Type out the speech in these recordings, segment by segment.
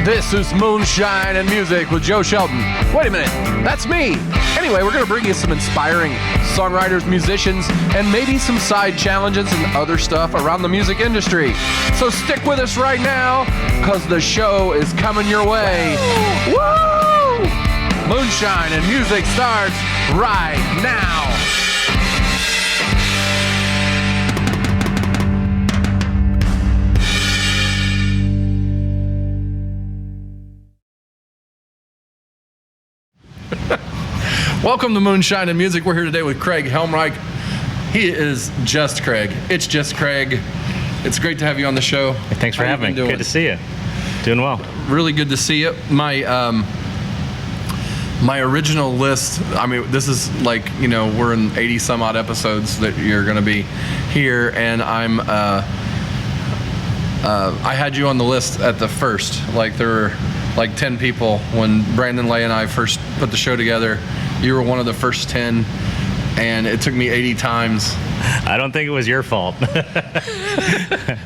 This is Moonshine and Music with Joe Shelton. Wait a minute, that's me. Anyway, we're going to bring you some inspiring songwriters, musicians, and maybe some side challenges and other stuff around the music industry. So stick with us right now, because the show is coming your way. Woo! Moonshine and Music starts right now. Welcome to Moonshine and Music. We're here today with Craig Helmreich. He is just Craig. It's just Craig. It's great to have you on the show. Hey, thanks for having me. Good to see you. Doing well. Really good to see you. My original list, I mean, this is like, you know, we're in 80 some odd episodes that you're going to be here, and I had you on the list at the first. Like, there were like 10 people when Brandon Lay and I first put the show together. You were one of the first 10, and it took me 80 times. I don't think it was your fault.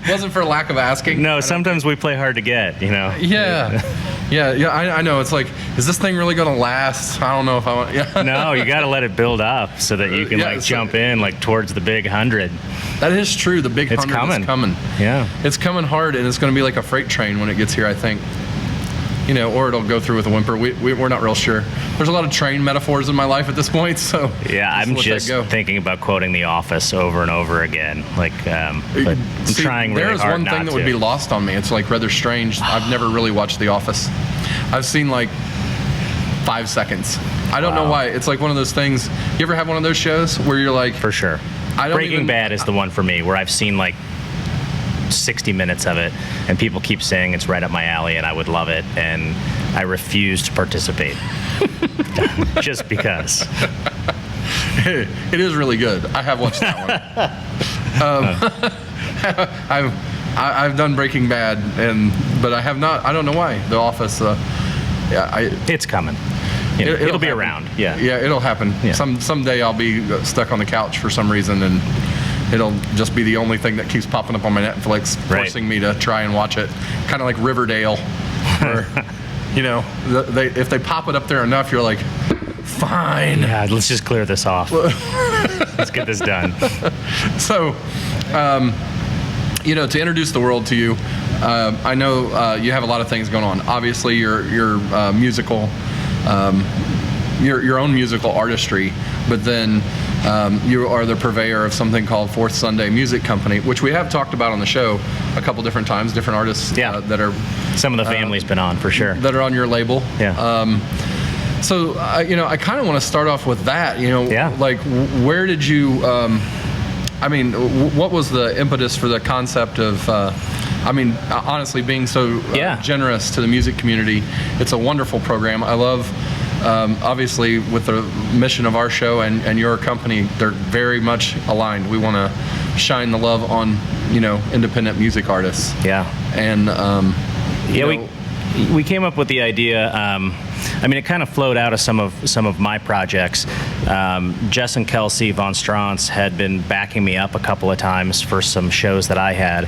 Wasn't for lack of asking. No, sometimes we play hard to get, you know. Yeah. I know. It's like, is this thing really going to last? I don't know if I want. Yeah. No, you got to let it build up so that you can jump in like towards the big 100. That is true. The big 100 is coming. Yeah. It's coming hard, and it's going to be like a freight train when it gets here, I think. You know, or it'll go through with a whimper. We're not real sure. There's a lot of train metaphors in my life at this point, so yeah, I'm just thinking about quoting The Office over and over again. Like, but I'm trying really hard not to. There's one thing that would be lost on me. It's like rather strange. I've never really watched The Office. I've seen like 5 seconds. I don't know why. It's like one of those things. You ever have one of those shows where you're like, for sure. Breaking Bad is the one for me where I've seen like 60 minutes of it, and people keep saying it's right up my alley and I would love it, and I refuse to participate just because. It is really good. I have watched that one. I've done Breaking Bad, but I have not. I don't know why. The Office. It's coming. It'll be around. Yeah, it'll happen. Yeah. Someday I'll be stuck on the couch for some reason, and it'll just be the only thing that keeps popping up on my Netflix, forcing me to try and watch it. Kind of like Riverdale, where, you know, if they pop it up there enough, you're like, fine. Yeah, let's just clear this off. Let's get this done. So, you know, to introduce the world to you, I know you have a lot of things going on. Obviously, your musical, your own musical artistry, but then you are the purveyor of something called Fourth Sunday Music Company, which we have talked about on the show a couple different times, different artists that are... Some of the family's been on, for sure. That are on your label. Yeah. So, you know, I kind of want to start off with that, you know, like, where did you... I mean, what was the impetus for the concept of... I mean, honestly, being so generous to the music community, it's a wonderful program. I love... obviously, with the mission of our show and your company, they're very much aligned. We want to shine the love on, you know, independent music artists. Yeah. And we came up with the idea. I mean, it kind of flowed out of some of my projects. Jess and Kelsey Von Strauss had been backing me up a couple of times for some shows that I had.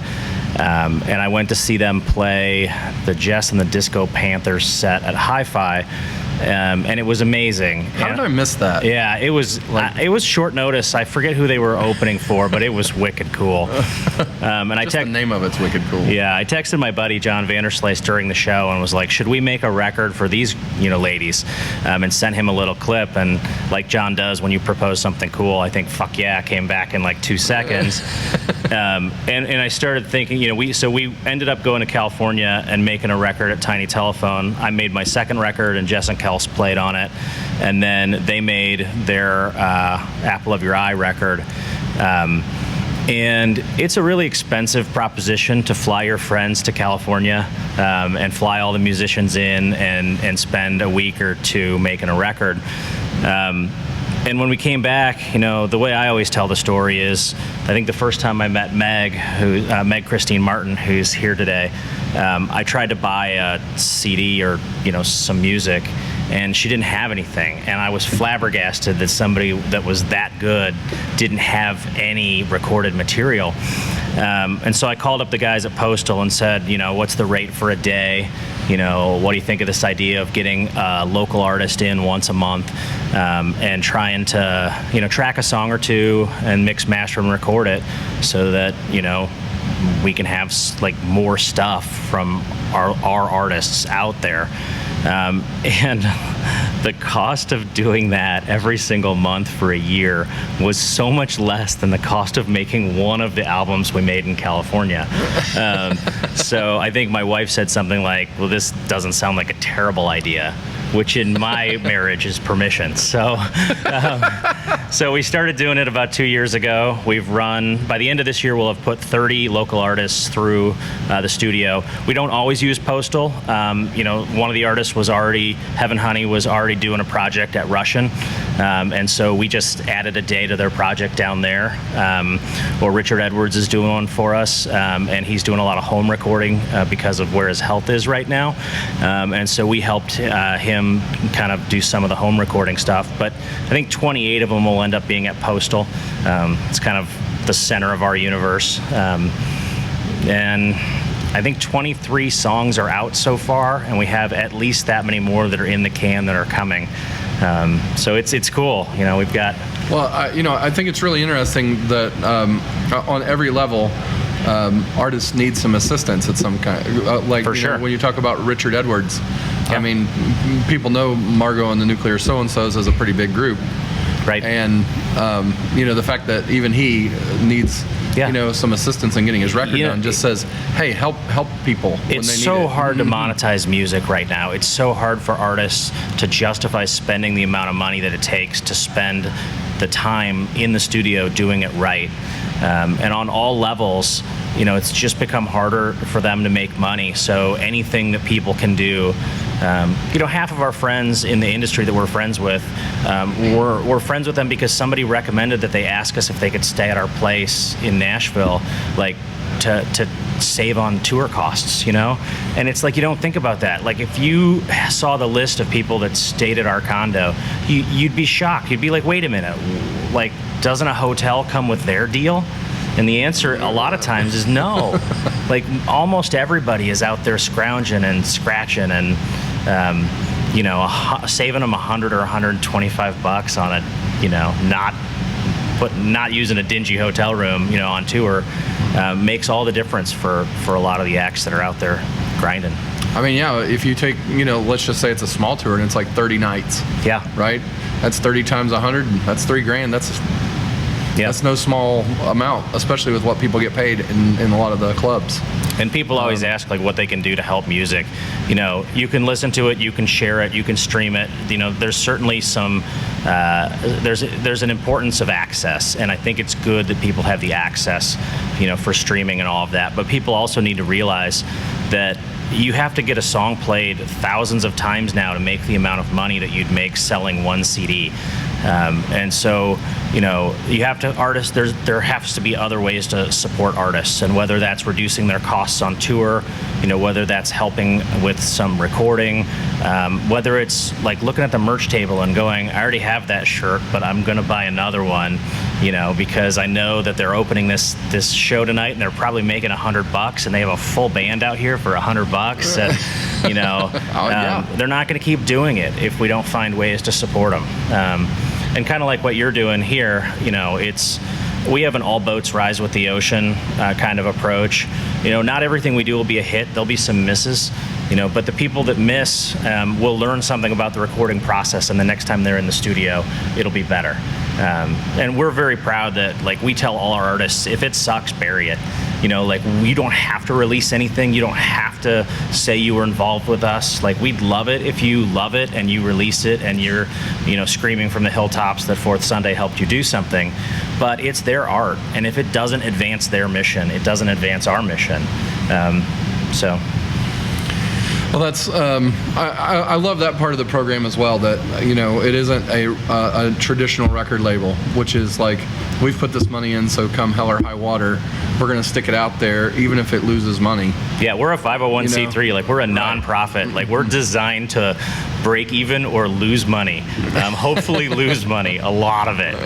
And I went to see them play the Jess and the Disco Panthers set at Hi-Fi. And it was amazing. How did I miss that? Yeah, it was short notice. I forget who they were opening for, but it was wicked cool. And the name of it's wicked cool. Yeah, I texted my buddy John Vanderslice during the show and was like, should we make a record for these, you know, ladies? And sent him a little clip. And like John does when you propose something cool, I think fuck yeah came back in like 2 seconds. And I started thinking, you know, we ended up going to California and making a record at Tiny Telephone. I made my second record, and Jess and Kels played on it, and then they made their Apple of Your Eye record. And it's a really expensive proposition to fly your friends to California and fly all the musicians in and spend a week or two making a record. And when we came back, you know, the way I always tell the story is, I think the first time I met Meg Christine Martin, who's here today, I tried to buy a CD or, you know, some music, and she didn't have anything. And I was flabbergasted that somebody that was that good didn't have any recorded material. And so I called up the guys at Postal and said, what's the rate for a day? What do you think of this idea of getting a local artist in once a month, and trying to, track a song or two and mix, master, and record it so that, we can have like more stuff from our artists out there. And the cost of doing that every single month for a year was so much less than the cost of making one of the albums we made in California. So I think my wife said something like, well, this doesn't sound like a terrible idea, which in my marriage is permission. So we started doing it about 2 years ago. We've run, by the end of this year, we'll have put 30 local artists through the studio. We don't always use Postal. One of the artists was already, Heaven Honey was already doing a project at Russian. And so we just added a day to their project down there. Or Richard Edwards is doing one for us. And he's doing a lot of home recording because of where his health is right now. And so we helped him kind of do some of the home recording stuff, but I think 28 of them will end up being at Postal. It's kind of the center of our universe, and I think 23 songs are out so far, and we have at least that many more that are in the can that are coming. So it's cool. We've got. Well, I think it's really interesting that on every level, artists need some assistance at some kind. For sure. When you talk about Richard Edwards, I mean, people know Margot and the Nuclear So-and-So's as a pretty big group. Right. And, the fact that even he needs, some assistance in getting his record done just says, hey, help people when they need it. It's so hard to monetize music right now. It's so hard for artists to justify spending the amount of money that it takes to spend the time in the studio doing it right. And on all levels, it's just become harder for them to make money. So anything that people can do, half of our friends in the industry that we're friends with, we're friends with them because somebody recommended that they ask us if they could stay at our place in Nashville, like to save on tour costs, And it's like, you don't think about that. Like, if you saw the list of people that stayed at our condo, you'd be shocked. You'd be like, wait a minute, like, doesn't a hotel come with their deal? And the answer a lot of times is no. Like, almost everybody is out there scrounging and scratching and, saving them $100 or $125 on a, not using a dingy hotel room, on tour, makes all the difference for a lot of the acts that are out there grinding. I mean, if you take, let's just say it's a small tour and it's like 30 nights. Yeah. Right? That's 30 times 100. That's $3,000. That's no small amount, especially with what people get paid in a lot of the clubs. And people always ask like what they can do to help music. You can listen to it, you can share it, you can stream it. There's certainly some there's an importance of access, and I think it's good that people have the access, for streaming and all of that. But people also need to realize that you have to get a song played thousands of times now to make the amount of money that you'd make selling one CD. And so, you have to there has to be other ways to support artists, and whether that's reducing their costs on tour, whether that's helping with some recording, whether it's like looking at the merch table and going, I already have that shirt, but I'm going to buy another one, because I know that they're opening this show tonight and they're probably making $100 and they have a full band out here for $100. And, they're not going to keep doing it if we don't find ways to support them. And kind of like what you're doing here, we have an all boats rise with the ocean kind of approach. Not everything we do will be a hit. There'll be some misses, but the people that miss will learn something about the recording process, and the next time they're in the studio, it'll be better. And we're very proud that, like, we tell all our artists, if it sucks, bury it. You don't have to release anything. You don't have to say you were involved with us. Like, we'd love it if you love it and you release it and you're, screaming from the hilltops that Fourth Sunday helped you do something. But it's their art, and if it doesn't advance their mission, it doesn't advance our mission. Well, that's I love that part of the program as well. That it isn't a traditional record label, which is like we've put this money in, so come hell or high water, we're going to stick it out there, even if it loses money. Yeah, we're a 501c3. Like we're a nonprofit. Like we're designed to break even or lose money. Hopefully lose money, a lot of it.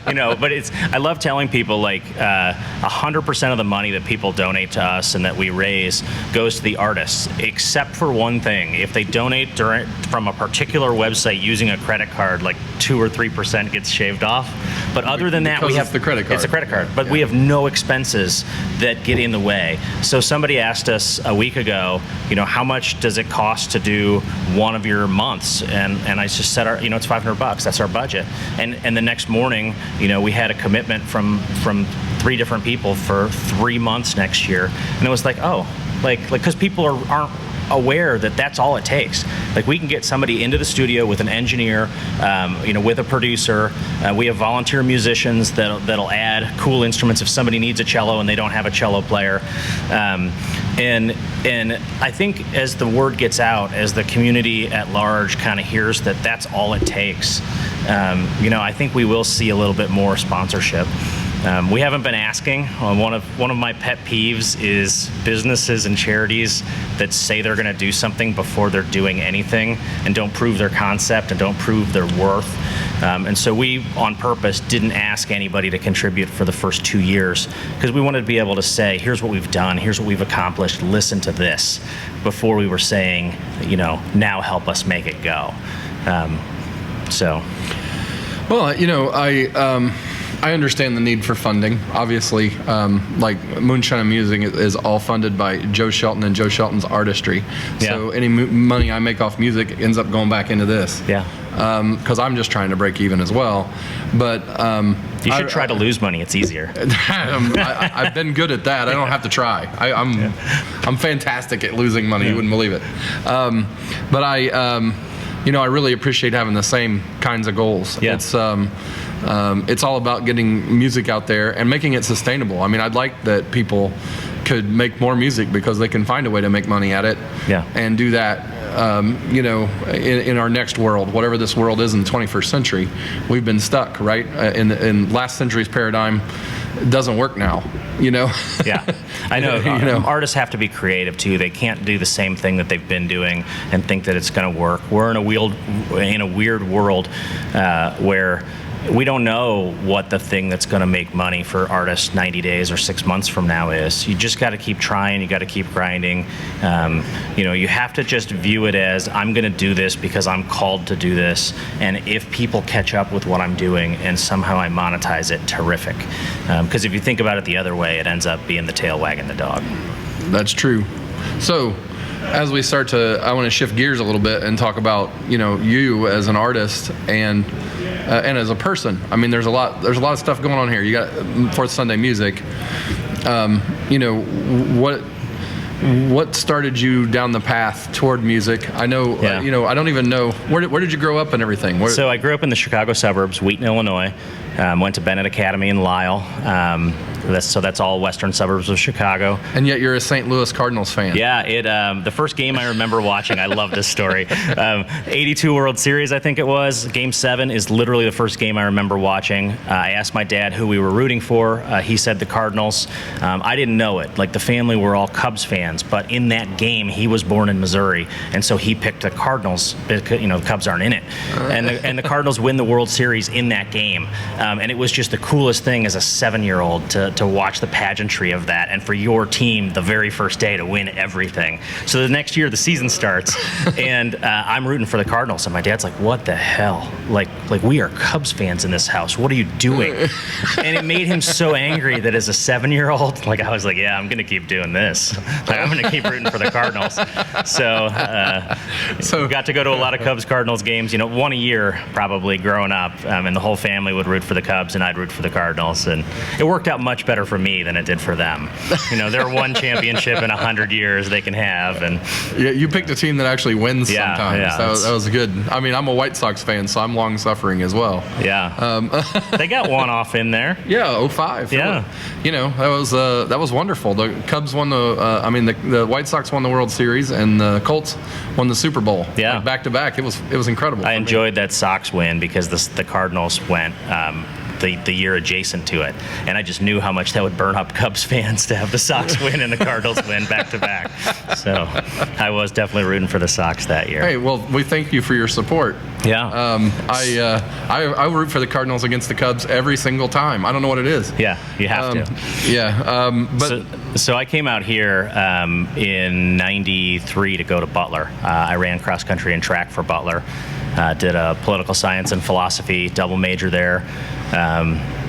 But I love telling people like 100% of the money that people donate to us and that we raise goes to the artists, except for one thing. If they donate from a particular website using a credit card, like 2 or 3% gets shaved off. But other than that, we have the credit card. It's a credit card, but we have no expenses that get in the way. So somebody asked us a week ago, how much does it cost to do one of your months? And I just said, it's $500. That's our budget. And the next morning, we had a commitment from 3 different people for 3 months next year, and it was like, because people aren't aware that that's all it takes. Like we can get somebody into the studio with an engineer, with a producer. We have volunteer musicians that'll add cool instruments if somebody needs a cello and they don't have a cello player. And I think as the word gets out, as the community at large kind of hears that that's all it takes, I think we will see a little bit more sponsorship. We haven't been asking. One of my pet peeves is businesses and charities that say they're going to do something before they're doing anything and don't prove their concept and don't prove their worth. And so we, on purpose, didn't ask anybody to contribute for the first 2 years because we wanted to be able to say, here's what we've done, here's what we've accomplished, listen to this, before we were saying, now help us make it go. Well, I understand the need for funding. Obviously, like Moonshine Music is all funded by Joe Shelton and Joe Shelton's artistry. Yeah. So any money I make off music ends up going back into this. Yeah. Because I'm just trying to break even as well. But you should try to lose money. It's easier. I've been good at that. I don't have to try. I'm fantastic at losing money. Yeah. You wouldn't believe it. But I really appreciate having the same kinds of goals. Yeah. It's all about getting music out there and making it sustainable. I mean, I'd like that people could make more music because they can find a way to make money at it. Yeah. And do that, in our next world, whatever this world is in the 21st century. We've been stuck, right? In last century's paradigm, it doesn't work now. Yeah, I know. Artists have to be creative too. They can't do the same thing that they've been doing and think that it's going to work. We're in a weird world where we don't know what the thing that's going to make money for artists 90 days or 6 months from now is. You just got to keep trying. You got to keep grinding. You have to just view it as, I'm going to do this because I'm called to do this. And if people catch up with what I'm doing and somehow I monetize it, terrific. Because if you think about it the other way, it ends up being the tail wagging the dog. That's true. So as we start I want to shift gears a little bit and talk about, you as an artist and as a person. I mean, there's a lot of stuff going on here. You got Fourth Sunday Music. What started you down the path toward music? I know, I don't even know. Where did you grow up and everything? So I grew up in the Chicago suburbs, Wheaton, Illinois. Went to Bennett Academy in Lisle. That's all western suburbs of Chicago. And yet you're a St. Louis Cardinals fan. Yeah, the first game I remember watching, I love this story. 82 World Series, I think it was. Game 7 is literally the first game I remember watching. I asked my dad who we were rooting for. He said the Cardinals. I didn't know it. Like the family were all Cubs fans, but in that game, he was born in Missouri, and so he picked the Cardinals because, the Cubs aren't in it. And the Cardinals win the World Series in that game. And it was just the coolest thing as a 7-year-old to watch the pageantry of that, and for your team the very first day to win everything. So the next year the season starts, and I'm rooting for the Cardinals, and my dad's like, "What the hell? Like we are Cubs fans in this house. What are you doing?" And it made him so angry that as a 7-year-old, I was like, "Yeah, I'm gonna keep doing this. I'm gonna keep rooting for the Cardinals." So we got to go to a lot of Cubs Cardinals games. One a year probably growing up, and the whole family would root for the Cubs and I'd root for the Cardinals, and it worked out much much better for me than it did for them. They're one championship in 100 years they can have, and yeah, you picked a team that actually wins sometimes. Yeah, that was good. I mean, I'm a White Sox fan, so I'm long suffering as well. Yeah, they got one off in there. Yeah, 05. Yeah, that was wonderful. The Cubs won the White Sox won the World Series, and the Colts won the Super Bowl. Yeah, back to back. It was incredible. I enjoyed that Sox win because the Cardinals went the year adjacent to it, and I just knew how much that would burn up Cubs fans to have the Sox win and the Cardinals win back to back. So I was definitely rooting for the Sox that year. Hey, well, we thank you for your support. Yeah. I root for the Cardinals against the Cubs every single time. I don't know what it is. Yeah, you have to. Yeah. But so I came out here in '93 to go to Butler. I ran cross country and track for Butler. Did a political science and philosophy double major there.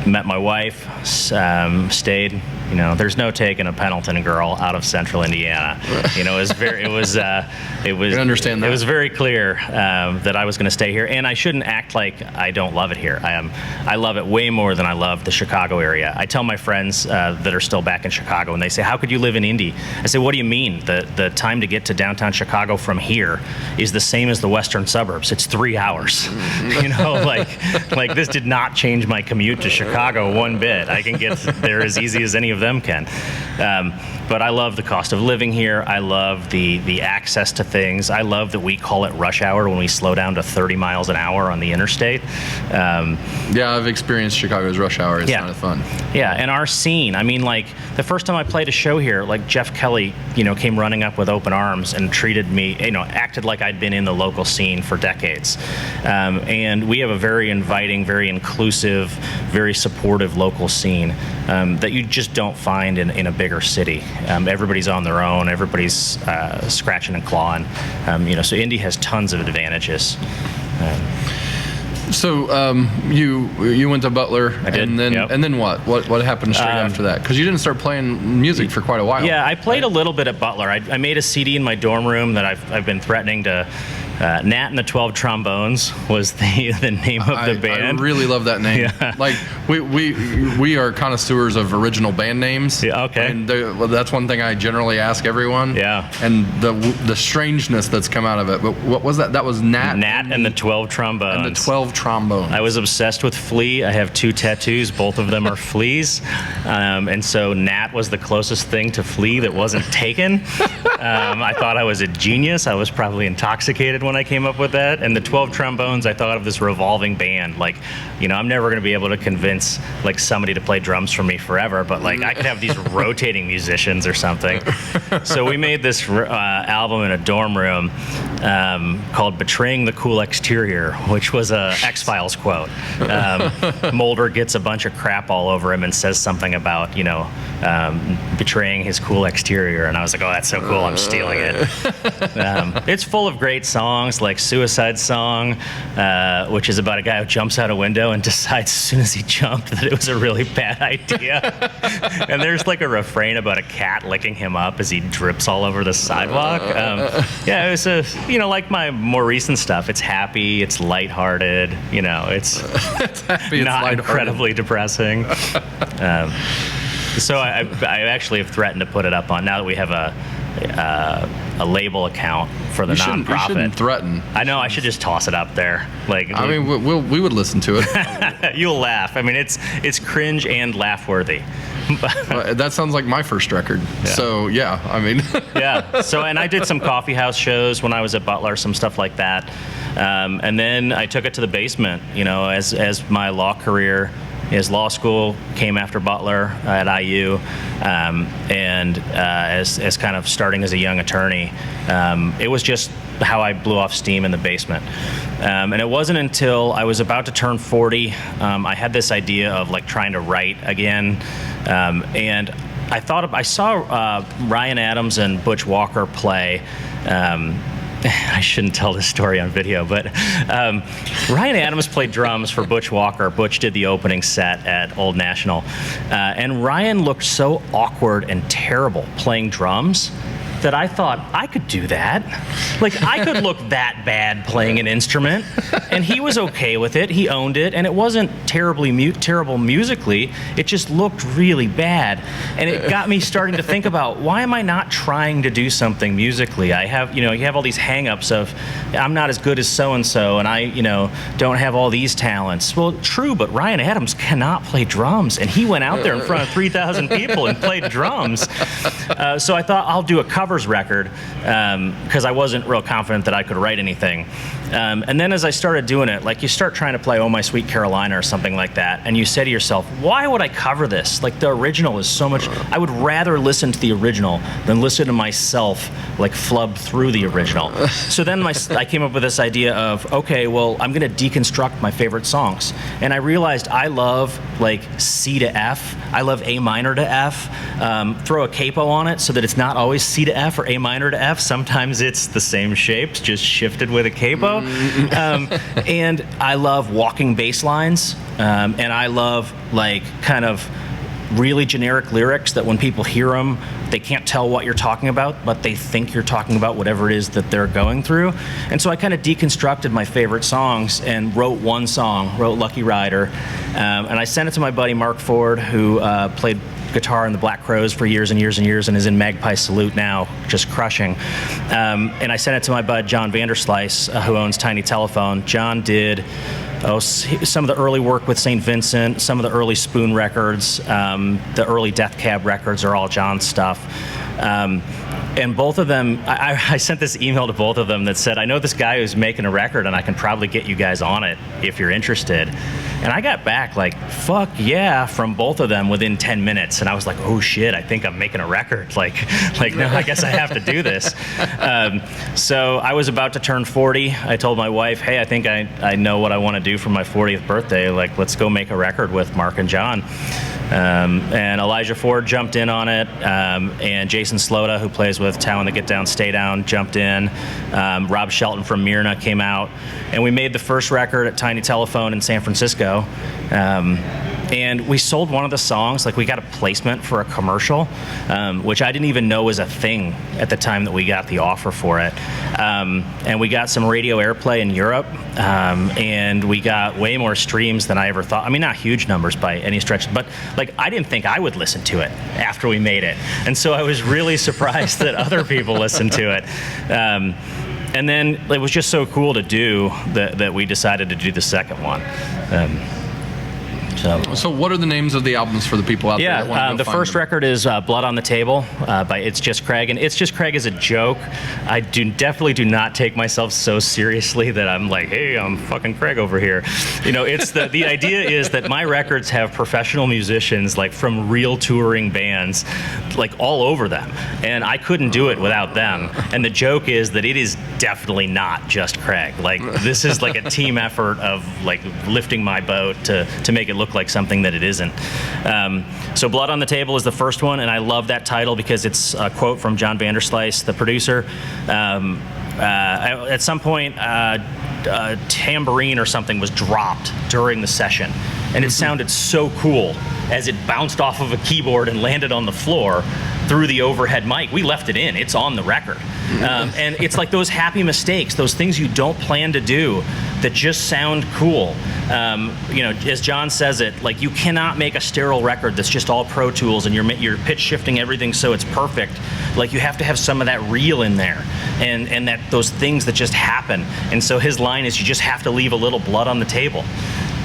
Met my wife, stayed. There's no taking a Pendleton girl out of Central Indiana. It was I understand that. It was very clear that I was going to stay here, and I shouldn't act like I don't love it here. I love it way more than I love the Chicago area. I tell my friends that are still back in Chicago, and they say, "How could you live in Indy?" I say, "What do you mean? The time to get to downtown Chicago from here is the same as the western suburbs. It's 3 hours." Like this did not change my commute to Chicago one bit. I can get there as easy as any of them can. But I love the cost of living here. I love the access to things. I love that we call it rush hour when we slow down to 30 miles an hour on the interstate. Yeah, I've experienced Chicago's rush hour. It's kind of fun. Yeah, and our scene, the first time I played a show here, Jeff Kelly, came running up with open arms and treated me, acted like I'd been in the local scene for decades. And we have a very inviting, very inclusive, very supportive local scene that you just don't find in a bigger city. Everybody's on their own. Everybody's scratching and clawing. So Indy has tons of advantages. So you went to Butler, I did, and then what? What happened straight after that? Because you didn't start playing music for quite a while. Yeah, I played a little bit at Butler. I made a CD in my dorm room that I've been threatening to. Nat and the 12 Trombones was the name of the band. I really love that name. Yeah. We are connoisseurs of original band names. Yeah, okay. And that's one thing I generally ask everyone. Yeah. And the strangeness that's come out of it. But what was that? That was Nat and the 12 Trombones. And the 12 Trombones. I was obsessed with Flea. I have 2 tattoos. Both of them are fleas. And so Nat was the closest thing to Flea that wasn't taken. I thought I was a genius. I was probably intoxicated when I came up with that. And the 12 Trombones, I thought of this revolving band. I'm never going to be able to convince somebody to play drums for me forever, but I could have these rotating musicians or something. So we made this album in a dorm room called "Betraying the Cool Exterior," which was a X-Files quote. Mulder gets a bunch of crap all over him and says something about betraying his cool exterior, and I was like, "Oh, that's so cool! I'm stealing it." It's full of great songs like "Suicide Song," which is about a guy who jumps out a window and decides as soon as he jumped that it was a really bad idea. And there's a refrain about a cat licking him up as he drips all over the sidewalk. It was like my more recent stuff. It's happy, it's lighthearted. It's happy, not incredibly depressing. So I actually have threatened to put it up on, now that we have a label account for the nonprofit. You shouldn't threaten. I know, I should just toss it up there. We would listen to it. You'll laugh. It's cringe and laugh worthy. That sounds like my first record. Yeah. So yeah. So, and I did some coffee house shows when I was at Butler, some stuff like that. And then I took it to the basement, as my law career. His law school came after Butler at IU, and as kind of starting as a young attorney, it was just how I blew off steam in the basement. And it wasn't until I was about to turn 40, I had this idea of trying to write again, and I saw Ryan Adams and Butch Walker play. I shouldn't tell this story on video, but Ryan Adams played drums for Butch Walker. Butch did the opening set at Old National. And Ryan looked so awkward and terrible playing drums that I thought I could do that. Like, I could look that bad playing an instrument, and he was okay with it. He owned it, and it wasn't terrible musically. It just looked really bad, and it got me starting to think about, why am I not trying to do something musically? I have, you have all these hang-ups of, I'm not as good as so-and-so, and I, don't have all these talents. Well, true, but Ryan Adams cannot play drums, and he went out there in front of 3,000 people and played drums. So I thought, I'll do a covers record, because I wasn't real confident that I could write anything. And then as I started doing it, like, you start trying to play Oh My Sweet Carolina or something like that, and you say to yourself, why would I cover this? Like, the original is so much, I would rather listen to the original than listen to myself, like, flub through the original. So then I came up with this idea of, okay, well, I'm going to deconstruct my favorite songs. And I realized I love, like, C to F. I love A minor to F. Throw a capo on it so that it's not always C to F or A minor to F. Sometimes it's the same shapes, just shifted with a capo. And I love walking bass lines. And I love, like, kind of really generic lyrics that when people hear them, they can't tell what you're talking about, but they think you're talking about whatever it is that they're going through. And so I kind of deconstructed my favorite songs and wrote one song, wrote Lucky Rider. And I sent it to my buddy Mark Ford, who played guitar in the Black Crowes for years and years and years and is in Magpie Salute now, just crushing. And I sent it to my bud John Vanderslice, who owns Tiny Telephone. John did some of the early work with St. Vincent, some of the early Spoon records, the early Death Cab records are all John's stuff. And both of them, I sent this email to both of them that said, I know this guy who's making a record and I can probably get you guys on it if you're interested. And I got back like, fuck yeah, from both of them within 10 minutes. And I was like, oh shit, I think I'm making a record. Like no, I guess I have to do this. So I was about to turn 40. I told my wife, hey, I think I know what I want to do for my 40th birthday. Like, let's go make a record with Mark and John. And Elijah Ford jumped in on it, and Jason Slota, who plays with Tao and the Get Down, Stay Down, jumped in. Rob Shelton from Myrna came out, and we made the first record at Tiny Telephone in San Francisco. And we sold one of the songs, like we got a placement for a commercial, which I didn't even know was a thing at the time that we got the offer for it. And we got some radio airplay in Europe, and we got way more streams than I ever thought. I mean, not huge numbers by any stretch, but like I didn't think I would listen to it after we made it. And so I was really surprised that other people listened to it. And then it was just so cool to do that we decided to do the second one. So what are the names of the albums for the people out there that want to go the find first them? record is Blood on the Table by It's Just Craig. And It's Just Craig is a joke. I definitely do not take myself so seriously that I'm like, hey, I'm fucking Craig over here. You know, it's the idea is that my records have professional musicians, like from real touring bands, like all over them. And I couldn't do it without them. And the joke is that it is definitely not just Craig. Like, this is like a team effort of like lifting my boat to make it look like something that it isn't. So Blood on the Table is the first one, and I love that title because it's a quote from John Vanderslice, the producer. At some point, a tambourine or something was dropped during the session, and it sounded so cool as it bounced off of a keyboard and landed on the floor through the overhead mic. We left it in. It's on the record. And it's like those happy mistakes, those things you don't plan to do that just sound cool. You know, as John says it, like you cannot make a sterile record that's just all Pro Tools and you're pitch shifting everything so it's perfect. Like you have to have some of that real in there and that those things that just happen. And so his line is, you just have to leave a little blood on the table.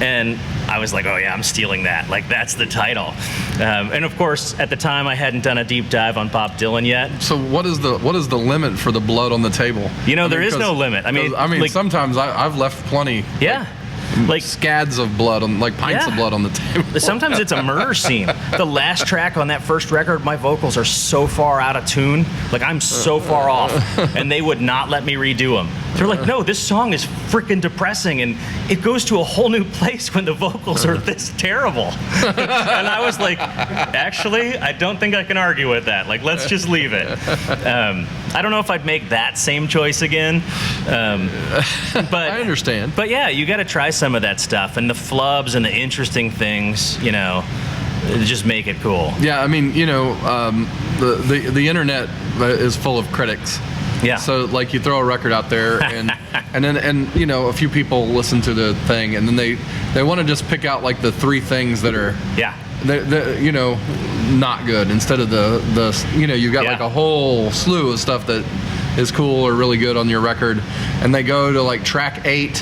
And I was like, oh yeah, I'm stealing that. Like, that's the title. And of course, at the time, I hadn't done a deep dive on Bob Dylan yet. So what is the limit for the blood on the table? You know, there is no limit. I mean, like, sometimes I've left plenty. Yeah. Like scads of blood on, like pints of blood on the table. Sometimes it's a murder scene. The last track on that first record, my vocals are so far out of tune. Like, I'm so far off, and they would not let me redo them. They're like, no, this song is freaking depressing, and it goes to a whole new place when the vocals are this terrible. And I was like, actually, I don't think I can argue with that. Like, let's just leave it. I don't know if I'd make that same choice again. But I understand. But yeah, you got to try some of that stuff, and the flubs and the interesting things, you know, just make it cool. Yeah, I mean, you know, the internet is full of critics. Yeah. So like you throw a record out there and then you know, a few people listen to the thing and then they want to just pick out like the 3 things that are you know, not good instead of the you know, you've got like a whole slew of stuff that is cool or really good on your record, and they go to like track 8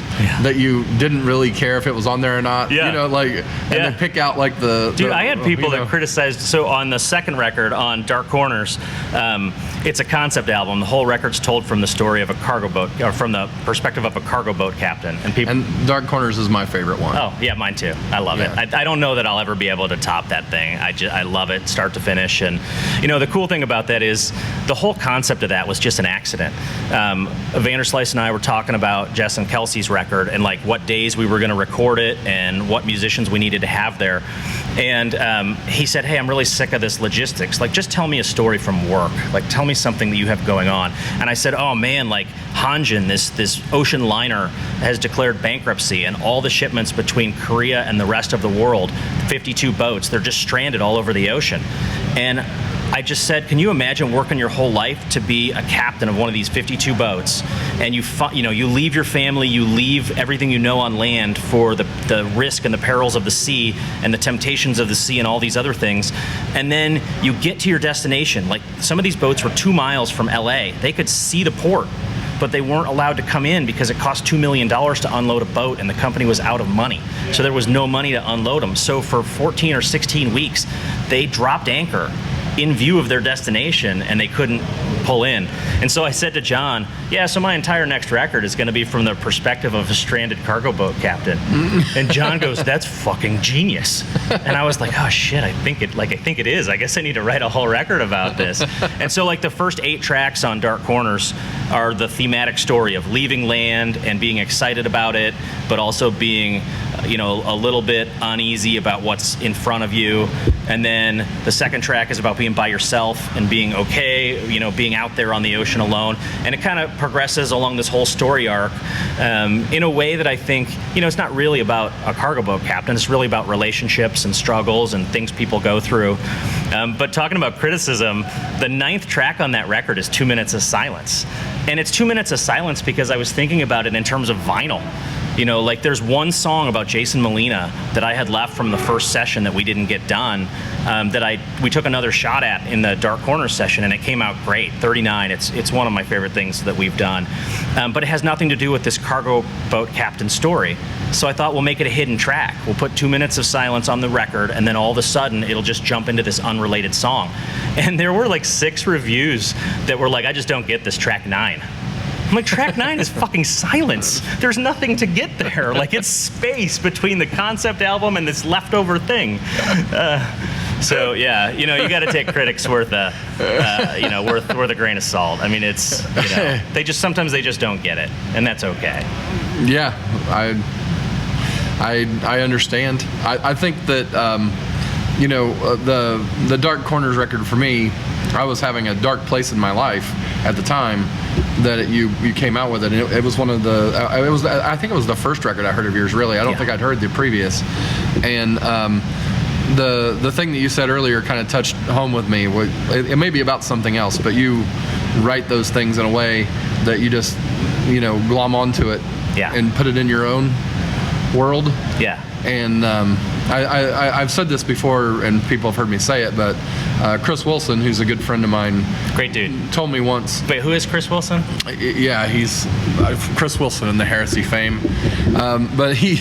that you didn't really care if it was on there or not. You know, like, and they pick out like the... Dude, I had people that criticized, so on the second record, on Dark Corners, it's a concept album. The whole record's told from the story of a cargo boat, or from the perspective of a cargo boat captain. And Dark Corners is my favorite one. Oh, yeah, mine too. I love it. I don't know that I'll ever be able to top that thing. I love it, start to finish. And, you know, the cool thing about that is the whole concept of that was just an accident. Vanderslice and I were talking about Jess and Kelsey's record and like what days we were going to record it and what musicians we needed to have there. And he said, hey, I'm really sick of this logistics. Like, just tell me a story from work. Like, tell me something that you have going on. And I said, oh man, like Hanjin, this ocean liner has declared bankruptcy, and all the shipments between Korea and the rest of the world, 52 boats, they're just stranded all over the ocean. And I just said, can you imagine working your whole life to be a captain of one of these 52 boats, and you leave your family, you leave everything you know on land for the risk and the perils of the sea and the temptations of the sea and all these other things, and then you get to your destination. Like, some of these boats were 2 miles from LA. They could see the port, but they weren't allowed to come in because it cost $2 million to unload a boat, and the company was out of money. So there was no money to unload them. So for 14 or 16 weeks, they dropped anchor in view of their destination, and they couldn't pull in. And so I said to John, yeah, so my entire next record is going to be from the perspective of a stranded cargo boat captain. And John goes, that's fucking genius. And I was like, oh shit, I think it is. I guess I need to write a whole record about this. And so like the first 8 tracks on Dark Corners are the thematic story of leaving land and being excited about it, but also being, you know, a little bit uneasy about what's in front of you. And then the second track is about being by yourself and being okay, you know, being out there on the ocean alone. And it kind of progresses along this whole story arc in a way that I think, you know, it's not really about a cargo boat captain. It's really about relationships and struggles and things people go through. But talking about criticism, the 9th track on that record is 2 Minutes of Silence. And it's 2 minutes of silence because I was thinking about it in terms of vinyl. You know, like there's one song about Jason Molina that I had left from the first session that we didn't get done, that we took another shot at in the Dark Corners session, and it came out great, 39. It's one of my favorite things that we've done. But it has nothing to do with this cargo boat captain story. So I thought we'll make it a hidden track. We'll put 2 minutes of silence on the record, and then all of a sudden it'll just jump into this unrelated song. And there were like 6 reviews that were like, I just don't get this track 9. I'm like, track 9 is fucking silence. There's nothing to get there. Like, it's space between the concept album and this leftover thing. So yeah, you know, you got to take critics worth a grain of salt. I mean, it's, you know, sometimes they just don't get it, and that's okay. Yeah, I understand. I think that you know, the Dark Corners record for me, I was having a dark place in my life at the time that you came out with it, and it was one of the I think it was the first record I heard of yours, really. I don't think I'd heard the previous. And the thing that you said earlier kind of touched home with me. It may be about something else, but you write those things in a way that you just, you know, glom onto it and put it in your own world. Yeah. And I've said this before, and people have heard me say it, but Chris Wilson, who's a good friend of mine, great dude, told me once. Wait, who is Chris Wilson? Yeah, he's Chris Wilson in the Heresy fame. But he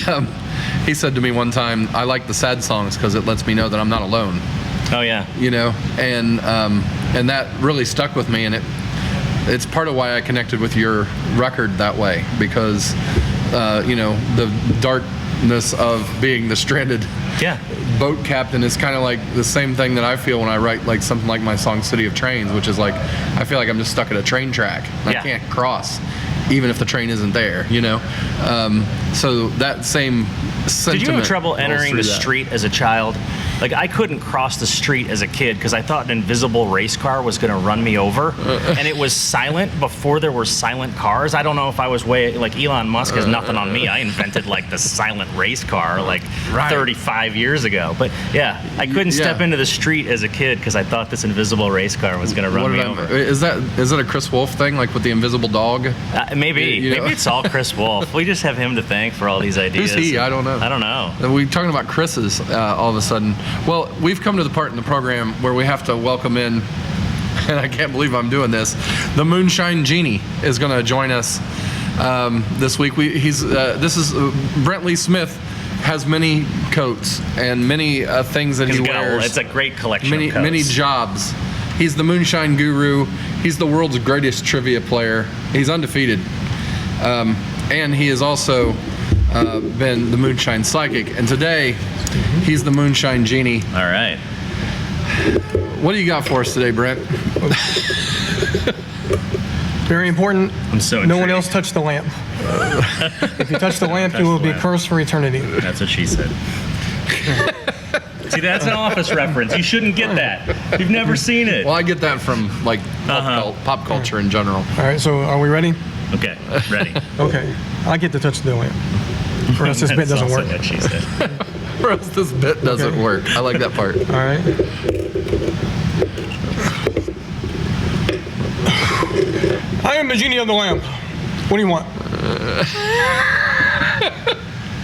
said to me one time, I like the sad songs because it lets me know that I'm not alone. Oh yeah. You know, and that really stuck with me, and it's part of why I connected with your record that way, because you know, the darkness of being the stranded boat captain is kind of like the same thing that I feel when I write like something like my song City of Trains, which is like, I feel like I'm just stuck at a train track. I can't cross even if the train isn't there, you know. So that same sentiment. Did you have trouble entering the street as a child? Like, I couldn't cross the street as a kid because I thought an invisible race car was going to run me over, and it was silent before there were silent cars. I don't know if I was like Elon Musk has nothing on me. I invented like the silent race car like 35 years ago. But yeah, I couldn't step into the street as a kid because I thought this invisible race car was going to run me over. Is that a Chris Wolf thing, like with the invisible dog? Maybe it's all Chris Wolf. We just have him to thank for all these ideas. Who's he? I don't know. We're talking about Chris's all of a sudden. Well, we've come to the part in the program where we have to welcome in, and I can't believe I'm doing this, the Moonshine Genie is going to join us this week. This is Brent Lee Smith. Has many coats and many things that he wears. It's a great collection of coats. Many jobs. He's the Moonshine Guru. He's the world's greatest trivia player. He's undefeated. And he has also been the Moonshine Psychic. And today, he's the Moonshine Genie. All right. What do you got for us today, Brent? Very important. I'm so intrigued. No one else touched the lamp. If you touch the lamp, you will be cursed for eternity. That's what she said. See, that's an Office reference. You shouldn't get that. You've never seen it. Well, I get that from like pop culture in general. All right, so are we ready? Okay, ready. Okay, I get to touch the lamp. Or else this bit doesn't work. What she said. Or else this bit doesn't work. I like that part. All right. I am the genie of the lamp. What do you want?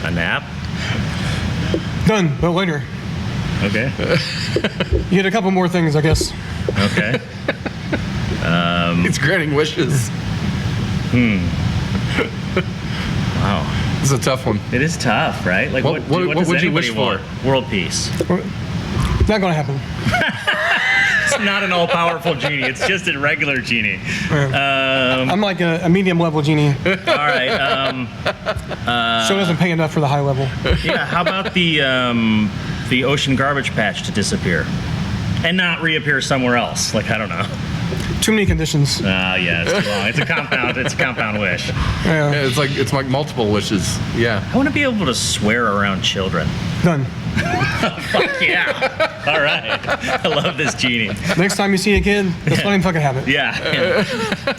A nap? Done, but later. Okay. You get a couple more things, I guess. Okay. It's granting wishes. Wow. This is a tough one. It is tough, right? Like, what does would you wish want? for? World peace. Not gonna happen. It's not an all-powerful genie. It's just a regular genie. I'm like a medium-level genie. All right. So it doesn't pay enough for the high level. Yeah. How about the ocean garbage patch to disappear and not reappear somewhere else? Like, I don't know. Too many conditions. Yeah, it's too long. It's a compound. It's a compound wish. Yeah. It's like multiple wishes. Yeah. I want to be able to swear around children. Done. Fuck yeah. All right. I love this genie. Next time you see a kid, just let him fucking have it. Yeah.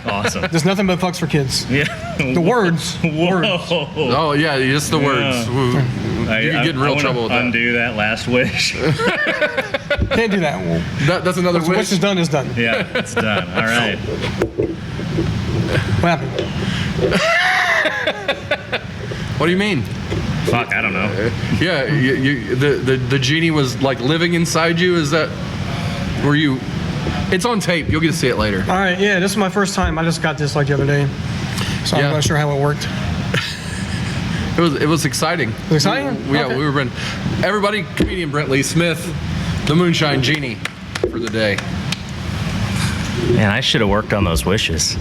Awesome. There's nothing but fucks for kids. Yeah. The words. Whoa. Words. Oh yeah, just the words. You could get in real trouble with that. Undo that last wish. Can't do that. Well, that's another wish. What's done is done. Yeah, it's done. All right. What happened? What do you mean? Fuck, I don't know. Yeah, the genie was like living inside you. Is that? Were you? It's on tape. You'll get to see it later. All right. Yeah, this is my first time. I just got this like the other day, so I'm not sure how it worked. It was exciting. Exciting? Yeah, okay. Everybody, comedian Brent Lee Smith, the Moonshine Genie for the day. Man, I should have worked on those wishes.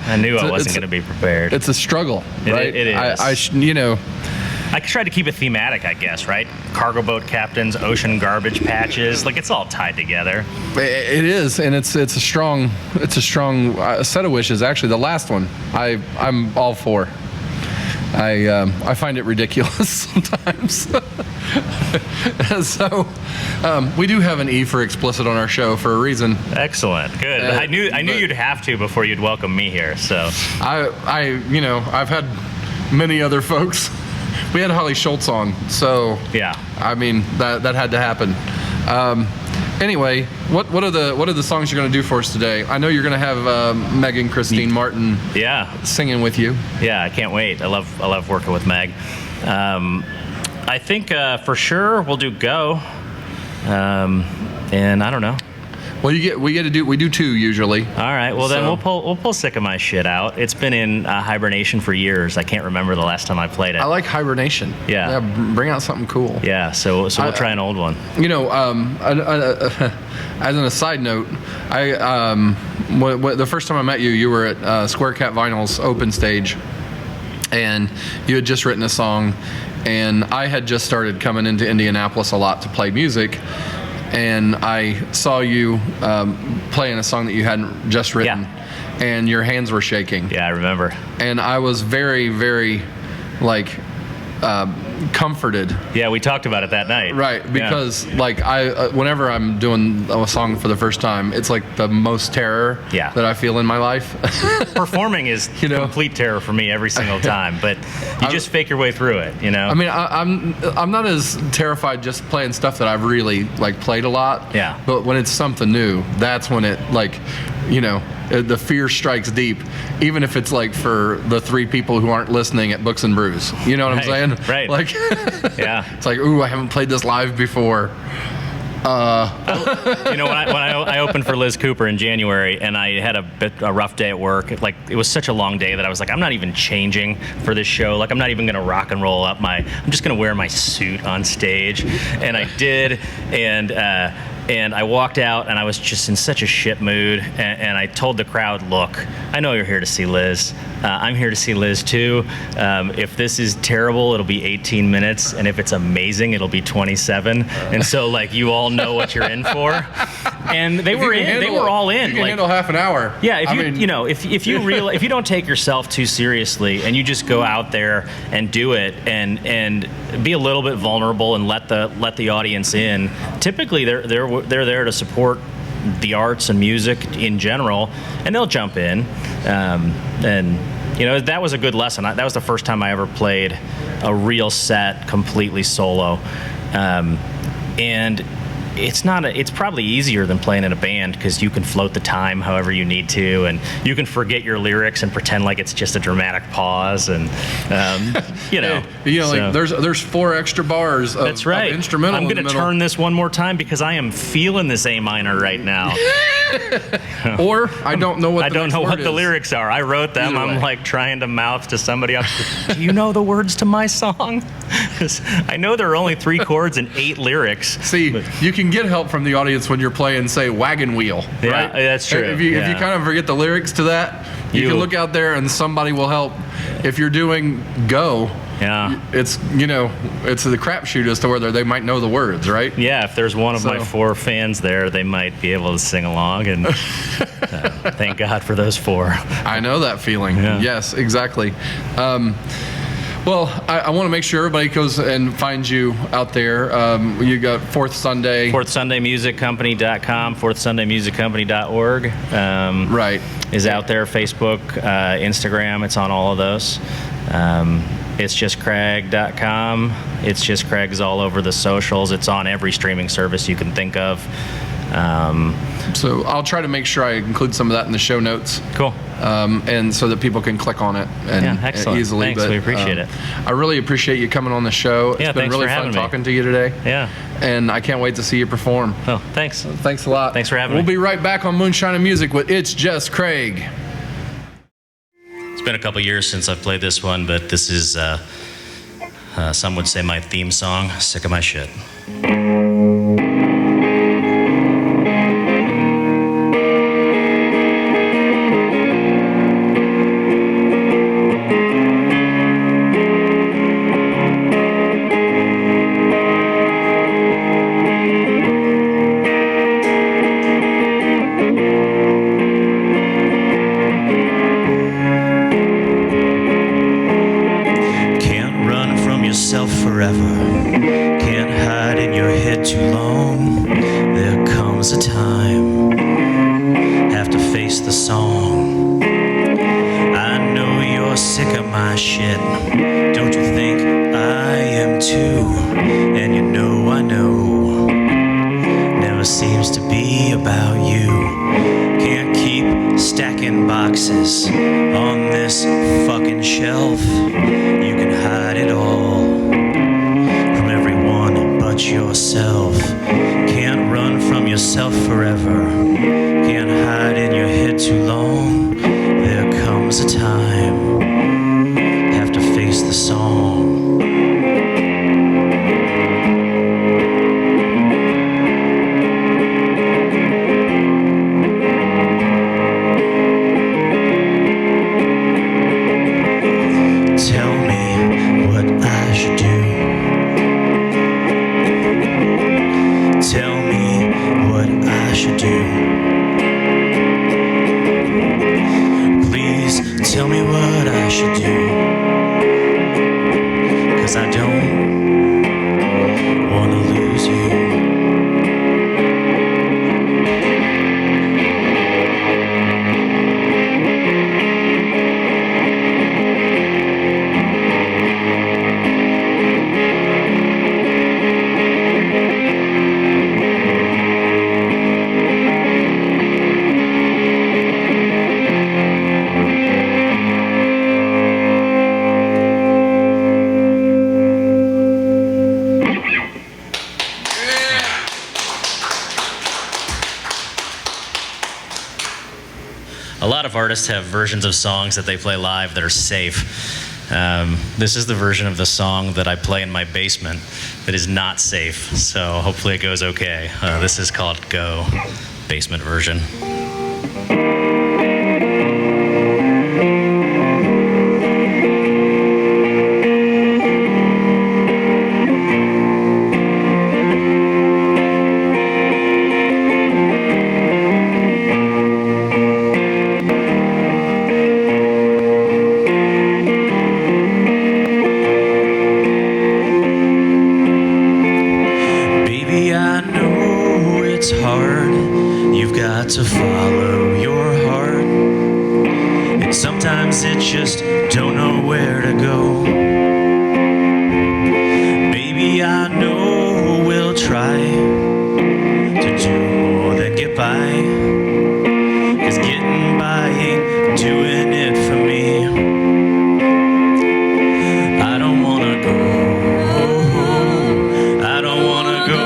I knew I wasn't going to be prepared. It's a struggle, right? It is. I tried to keep it thematic, I guess, right? Cargo boat captains, ocean garbage patches, like it's all tied together. It is, and it's a strong set of wishes. Actually, the last one, I'm all for. I find it ridiculous sometimes. So we do have an E for explicit on our show for a reason. Excellent, good. I knew you'd have to before you'd welcome me here. So I've had many other folks. We had Holly Schultz on, so yeah. I mean that had to happen. Anyway, what are the songs you're going to do for us today? I know you're going to have Meg Christine Martin singing with you. Yeah, I can't wait. I love working with Meg. I think for sure we'll do Go, and I don't know. Well, we do two usually. All right. Well, then we'll pull Sick of My Shit out. It's been in hibernation for years. I can't remember the last time I played it. I like hibernation. Yeah. Bring out something cool. Yeah. So we'll try an old one. As an aside note, the first time I met you, you were at Square Cat Vinyl's open stage, and you had just written a song, and I had just started coming into Indianapolis a lot to play music. And I saw you playing a song that you hadn't just written, and your hands were shaking. Yeah, I remember. And I was very, very, like, comforted. Yeah, we talked about it that night. Right, because like whenever I'm doing a song for the first time, it's like the most terror that I feel in my life. Performing is complete terror for me every single time, but you just fake your way through it, you know? I mean, I'm not as terrified just playing stuff that I've really like played a lot. Yeah. But when it's something new, that's when it like, the fear strikes deep, even if it's like for the 3 people who aren't listening at Books and Brews. You know what I'm saying? Right. Like, yeah. It's like, ooh, I haven't played this live before. When I opened for Liz Cooper in January, and I had a rough day at work. It was such a long day that I was like, I'm not even changing for this show. Like, I'm not even gonna rock and roll up I'm just gonna wear my suit on stage. And I did, and I walked out, and I was just in such a shit mood. And I told the crowd, look, I know you're here to see Liz. I'm here to see Liz too. If this is terrible, it'll be 18 minutes. And if it's amazing, it'll be 27. And so, like, you all know what you're in for. And they were in. They were all in. You can handle half an hour. Yeah, if you don't take yourself too seriously and you just go out there and do it and be a little bit vulnerable and let the audience in. Typically, they're there to support the arts and music in general, and they'll jump in. And that was a good lesson. That was the first time I ever played a real set completely solo. And it's probably easier than playing in a band because you can float the time however you need to, and you can forget your lyrics and pretend like it's just a dramatic pause, and like there's 4 extra bars of, that's right. Of instrumental. I'm going to turn this one more time because I am feeling this A minor right now. Or I don't know what the lyrics are. I wrote them. I'm like trying to mouth to somebody else. Do you know the words to my song? Because I know there are only 3 chords and 8 lyrics. See, you can get help from the audience when you're playing, say, Wagon Wheel. Right? Yeah, that's true. If you kind of forget the lyrics to that, you can look out there and somebody will help. If you're doing Go, it's it's the crapshoot as to whether they might know the words, right? Yeah, if there's one of my 4 fans there, they might be able to sing along, and thank God for those 4. I know that feeling. Yeah. Yes, exactly. Well, I want to make sure everybody goes and finds you out there. You got Fourth Sunday. FourthSundayMusicCompany.com, FourthSundayMusicCompany.org. Right. Is out there. Facebook, Instagram. It's on all of those. It's just Craig.com. It's just Craig's all over the socials. It's on every streaming service you can think of. So I'll try to make sure I include some of that in the show notes. Cool. And so that people can click on it excellent. easily. Thanks, we appreciate it. I really appreciate you coming on the show. Yeah, it's been really fun talking to you today. Yeah. And I can't wait to see you perform. Oh, thanks. Thanks a lot. Thanks for having me. We'll be right back on Moonshine and Music with It's Just Craig. It's been a couple years since I've played this one, but this is, some would say, my theme song, Sick of My Shit. a lot of artists have versions of songs that they play live that are safe. This is the version of the song that I play in my basement that is not safe, so hopefully it goes okay. This is called Go, basement version. To follow your heart, and sometimes it just don't know where to go. Baby, I know we'll try to do more than get by, 'cause getting by ain't doing it for me. I don't wanna go, I don't wanna go,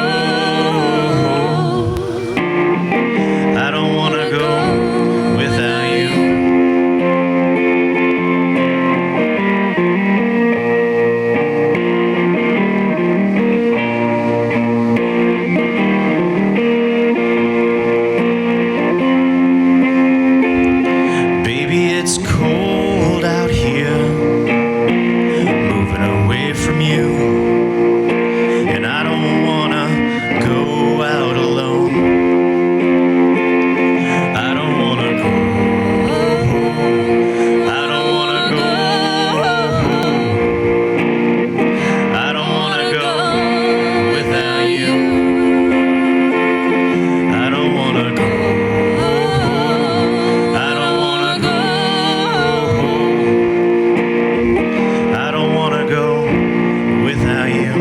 I don't wanna go without you. Baby, it's cold out here, moving away from you, and I don't wanna go out alone. I don't wanna go, I don't wanna go, I don't wanna go without you. I don't wanna go, I don't wanna go, I don't wanna go without you.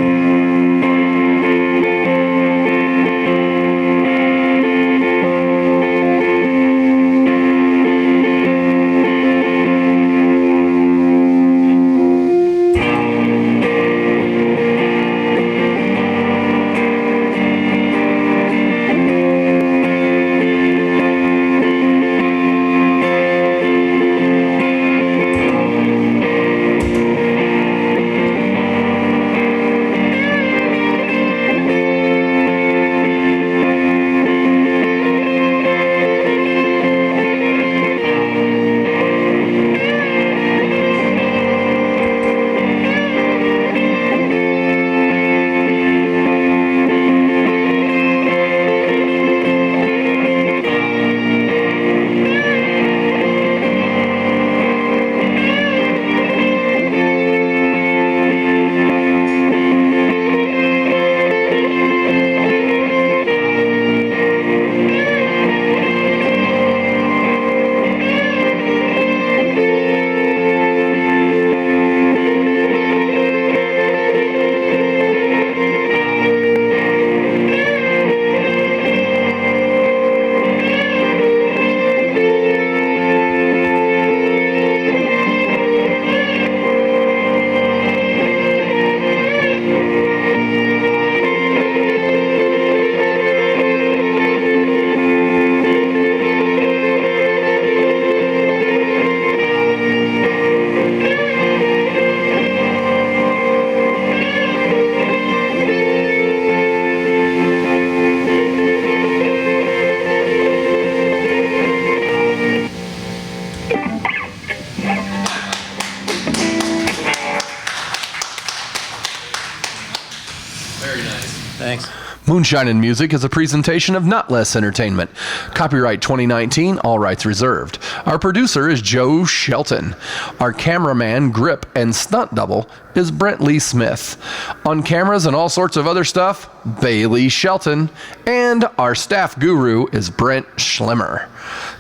Thanks. Moonshine and Music is a presentation of Notlehs Entertainment. Copyright 2019, all rights reserved. Our producer is Joe Shelton. Our cameraman, grip, and stunt double is Brent Lee Smith. On cameras and all sorts of other stuff, Bailey Shelton. And our staff guru is Brent Schlemmer.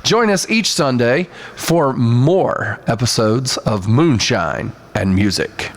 Join us each Sunday for more episodes of Moonshine and Music.